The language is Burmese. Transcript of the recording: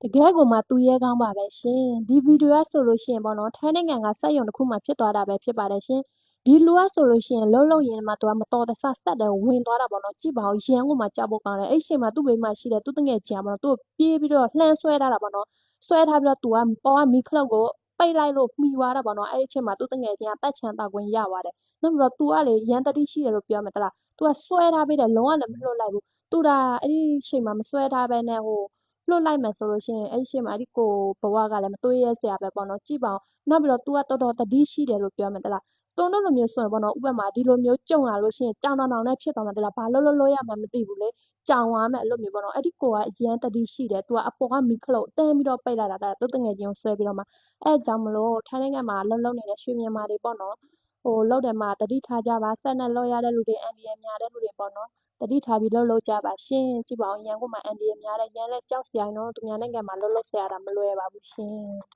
တကယ်ကိုမှသူရဲကောင်းပါပဲရှင်ဒီဗီဒီယိုကဆိုလို့ရှိရင်ပေါ့နော်ထိုင်းနိုင်ငံကစက်ရုံတစ်ခုမှဖြစ်သွားတာပဲဖြစ်ပါတယ်ရှင်ဒီလူကဆိုလို့ရှိရင်လှုပ်လှုပ်ရင်းမှာသူကမတော်တဆဆက်တယ်ဝင်သွားတာပေါ့နော်ကြည့်ပါဦးရန်ကိုမှကြောက်ဖို့ကောင်းတယ်အဲ့ချိန်မှာသူ့ဘေးမှာရှိတဲ့သူ့တငယ်ချင်းကပေါ့နော်သူ့ကိုပြေးပြီးတော့လှမ်းဆွဲထားတာပေါ့နော်ဆွဲထားပြီးတော့သူကပေါ်ကမီခလုတ်ကိုပိတ်လိုက်လို့မှီသွားတာပေါ့နော်အဲ့ဒီအချိန်မှာသူ့တငယ်ချင်းကတက်ချမ်းတောက်ခွင့်ရသွားတယ်နောက်ပြီးတော့သူကလေရန်တတိရှိတယ်လို့ပြောမယ်တလားသူကဆွဲထားပြီးတယ်လုံးဝလည်းမလွတ်လိုက်ဘူးသူကအဲ့ဒီအချိန်မှာမဆွဲထားဘဲနဲ့လွှတ်လိုက်မယ်ဆိုလို့ရှိရင်အဲ့ဒီအချိန်မှာအဲ့ဒီကိုဘဝကလည်းမတွေးရဲစရာပဲပေါ့နော်ကြည့်ပါဦးနောက်ပြီးတော့ तू ကတော်တော်သတိရှိတယ်လို့ပြောမယ်တလားတွန်းတို့လိုမျိုးဆိုရင်ပေါ့နော်ဥပမာဒီလိုမျိုးကြုံလာလို့ရှိရင်ကြောင်တောင်နဲ့ဖြစ်သွားမှာတလားဘာလို့ရမှန်းမသိဘူးလေကြောင်သွားမယ်အဲ့လိုမျိုးပေါ့နော်အဲ့ဒီကိုကအရန်သတိရှိတယ် तू ကအပေါ်ကမီခလုတ်တန်းပြီးတော့ပိတ်လိုက်တာတဲ့သူ့တငယ်ချင်းကိုဆွဲပြီးတော့မှအဲ့ကြောင့်မလို့ထိုင်းနိုင်ငံမှာလှုပ်လှုပ်နေတဲ့ရွှေမြန်မာတွေပေါ့နော်လှုပ်တယ်မှာသတိထားကြပါဆက်နဲ့လှုပ်ရတဲ့လူတွေအန်ဒီရများတဲ့လူတွေပေါ့နော်သတိထားပြီးလှုပ်ကြပါရှင်ကြည့်ပါဦးရန်ကုန်မှာအန်ဒီရများတဲ့ရန်လဲကြောက်စရာနော်သူများနိုင်ငံမှာလှုပ်ဆရာတာမလွယ်ပါဘူးရှင်